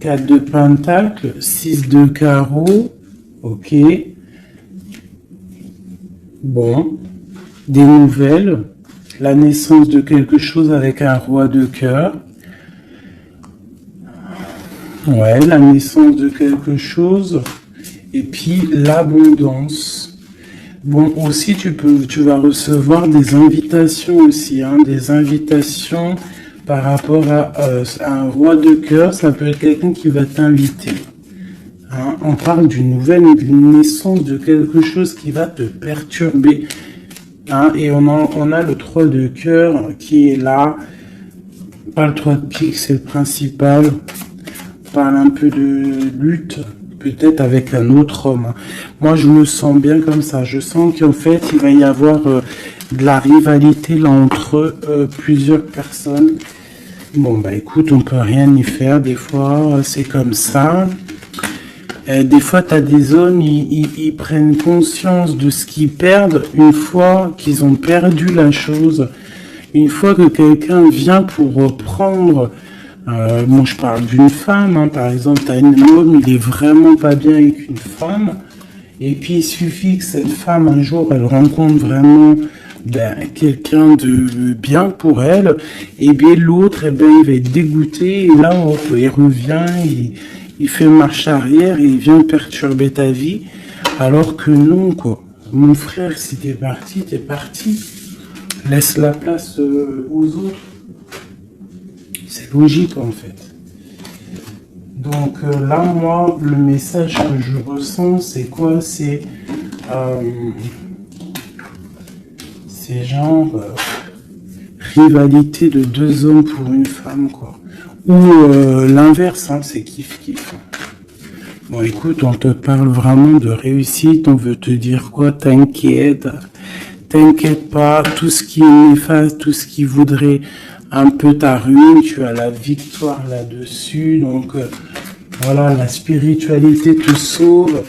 4 de pentacle, 6 de carreau. Ok. Bon. Des nouvelles. La naissance de quelque chose avec un roi de cœur. Ouais, la naissance de quelque chose. Et puis l'abondance. Bon, aussi tu vas recevoir des invitations aussi, hein, des invitations par rapport à un roi de cœur. Ça peut être quelqu'un qui va t'inviter. Hein, on parle d'une nouvelle naissance de quelque chose qui va te perturber. Hein, et on a le 3 de cœur qui est là. Pas le 3 de pique, c'est le principal. On parle un peu de lutte, peut-être avec un autre homme. Hein. Moi, je me sens bien comme ça. Je sens qu'en fait, il va y avoir de la rivalité là entre plusieurs personnes. Bon, bah écoute, on peut rien y faire. Des fois, c'est comme ça. Des fois, tu as des hommes, ils prennent conscience de ce qu'ils perdent une fois qu'ils ont perdu la chose. Une fois que quelqu'un vient pour reprendre, moi je parle d'une femme, hein, par exemple, tu as un homme, il est vraiment pas bien avec une femme, et puis il suffit que cette femme, un jour, elle rencontre vraiment quelqu'un de bien pour elle, et bien l'autre, il va être dégoûté, et là, il revient, il fait marche arrière et il vient perturber ta vie, alors que non, quoi. Mon frère, si t'es parti, t'es parti. Laisse la place aux autres. C'est logique, en fait. Donc là, moi, le message que je ressens, c'est quoi? C'est genre rivalité de 2 hommes pour une femme, quoi. Ou l'inverse, hein, c'est kiff-kiff. Bon, écoute, on te parle vraiment de réussite, on veut te dire quoi? T'inquiète pas, tout ce qui est néfaste, tout ce qui voudrait un peu ta ruine, tu as la victoire là-dessus, donc voilà, la spiritualité te sauve,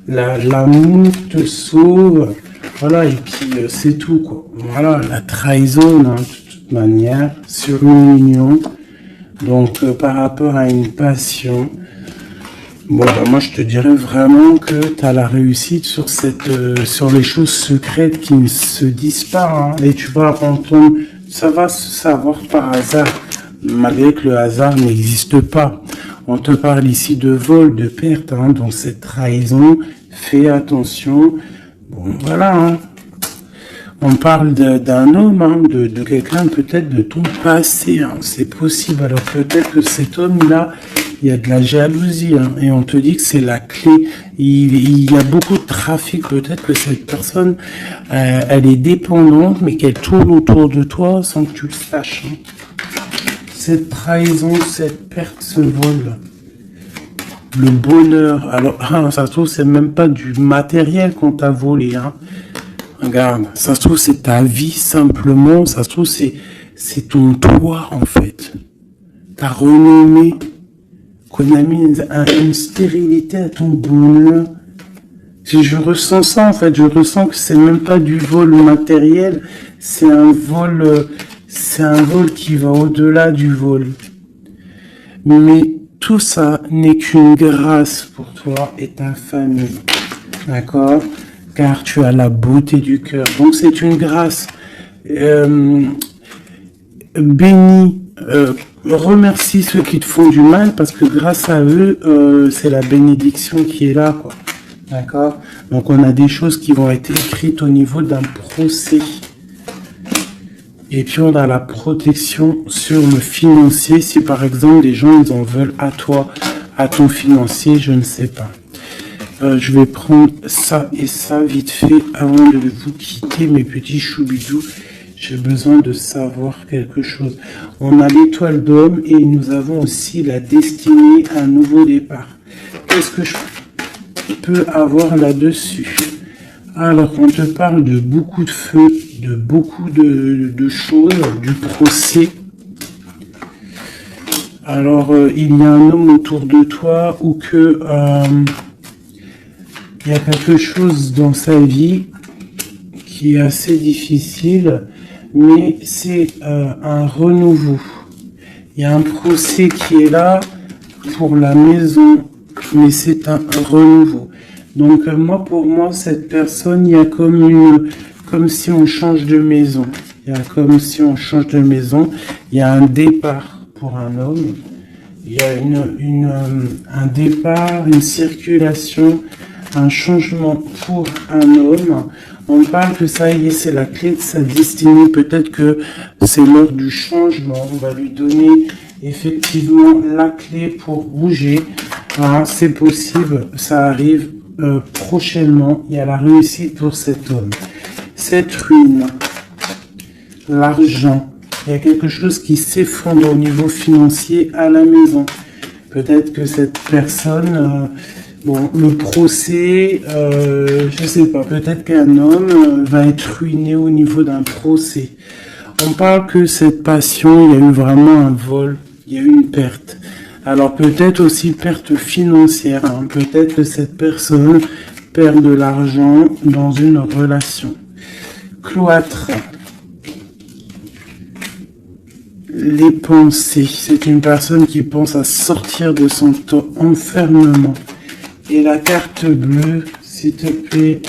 l'amour te sauve, voilà, et puis c'est tout, quoi. Voilà, la trahison, hein, de toute manière, sur une union. Donc, par rapport à une passion, bon, bah, moi, je te dirais vraiment que tu as la réussite sur sur les choses secrètes qui ne se disent pas, hein, et tu vas entendre, ça va se savoir par hasard, malgré que le hasard n'existe pas. On te parle ici de vol, de perte, hein, donc cette trahison, fais attention. Bon, voilà, hein. On parle d'un homme, hein, de quelqu'un peut-être de ton passé, hein, c'est possible. Alors peut-être que cet homme-là, il y a de la jalousie, hein, et on te dit que c'est la clé. Il y a beaucoup de trafic, peut-être que cette personne, elle est dépendante, mais qu'elle tourne autour de toi sans que tu le saches. Hein. Cette trahison, cette perte, ce vol, le bonheur. Alors, ça se trouve, c'est même pas du matériel qu'on t'a volé, hein. Regarde, ça se trouve c'est ta vie simplement, ça se trouve c'est c'est ton toi, en fait. Ta renommée, qu'on a mis une stérilité à ton bonheur. Si je ressens ça, en fait, je ressens que c'est même pas du vol matériel, c'est un vol qui va au-delà du vol. Mais tout ça n'est qu'une grâce pour toi et ta famille. D'accord? Car tu as la beauté du cœur. Donc c'est une grâce. Bénis, remercie ceux qui te font du mal parce que grâce à eux, c'est la bénédiction qui est là, quoi. D'accord? Donc on a des choses qui vont être écrites au niveau d'un procès. Et puis on a la protection sur le financier. Si par exemple des gens ils en veulent à toi, à ton financier, je ne sais pas. Je vais prendre ça et ça vite fait avant de vous quitter, mes petits choubidous. J'ai besoin de savoir quelque chose. On a l'étoile d'homme et nous avons aussi la destinée, un nouveau départ. Qu'est-ce que je peux avoir là-dessus? Alors, on te parle de beaucoup de feu, de beaucoup de choses, du procès. Alors, il y a un homme autour de toi ou que il y a quelque chose dans sa vie qui est assez difficile, mais c'est un renouveau. Il y a un procès qui est là pour la maison, mais c'est un renouveau. Donc moi, pour moi, cette personne, il y a comme si on change de maison. Il y a comme si on change de maison. Il y a un départ pour un homme. Il y a un départ, une circulation, un changement pour un homme. On parle que ça y est, c'est la clé de sa destinée. Peut-être que c'est l'heure du changement. On va lui donner effectivement la clé pour bouger. Ah, c'est possible, ça arrive prochainement. Il y a la réussite pour cet homme. Cette ruine, l'argent, il y a quelque chose qui s'effondre au niveau financier à la maison. Peut-être que cette personne, le procès, je sais pas, peut-être qu'un homme va être ruiné au niveau d'un procès. On parle que cette passion, il y a eu vraiment un vol, il y a eu une perte. Alors peut-être aussi perte financière, hein. Peut-être que cette personne perd de l'argent dans une relation. Cloître. Les pensées. C'est une personne qui pense à sortir de son enfermement. Et la carte bleue, s'il te plaît.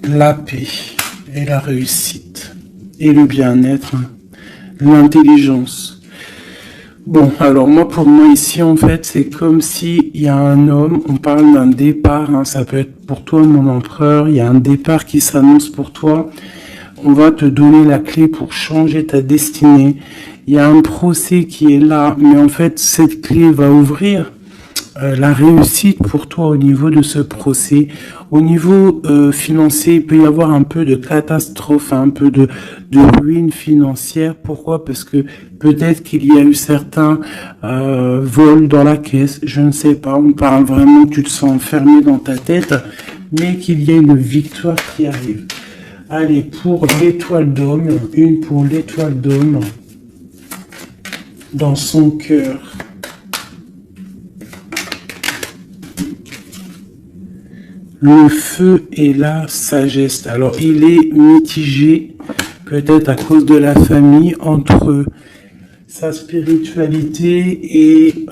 La paix et la réussite. Et le bien-être. L'intelligence. Bon, alors moi, pour moi ici, en fait, c'est comme si il y a un homme, on parle d'un départ, hein, ça peut être pour toi, mon empereur, il y a un départ qui s'annonce pour toi. On va te donner la clé pour changer ta destinée. Il y a un procès qui est là, mais en fait, cette clé va ouvrir la réussite pour toi au niveau de ce procès. Au niveau financier, il peut y avoir un peu de catastrophe, un peu de ruine financière. Pourquoi? Parce que peut-être qu'il y a eu certains vols dans la caisse, je ne sais pas. On parle vraiment que tu te sens enfermé dans ta tête, mais qu'il y a une victoire qui arrive. Allez, pour l'étoile d'homme, une pour l'étoile d'homme dans son cœur. Le feu et la sagesse. Alors, il est mitigé, peut-être à cause de la famille, entre sa spiritualité et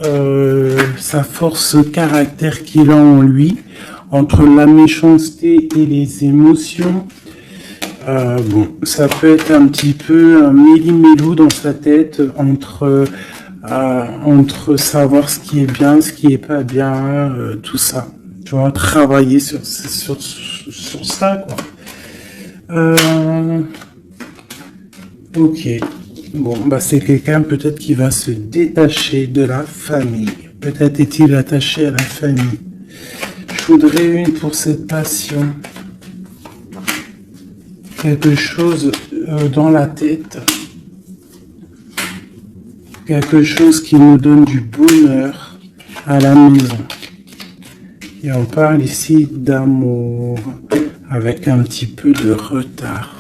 sa force caractère qu'il a en lui, entre la méchanceté et les émotions. Ça peut être un petit peu un méli-mélou dans sa tête entre savoir ce qui est bien, ce qui est pas bien, tout ça. Tu vois, travailler sur ça, quoi. Ok. Bon, c'est quelqu'un peut-être qui va se détacher de la famille. Peut-être est-il attaché à la famille. Je voudrais une pour cette passion. Quelque chose dans la tête. Quelque chose qui nous donne du bonheur à la maison. Et on parle ici d'amour. avec un petit peu de retard.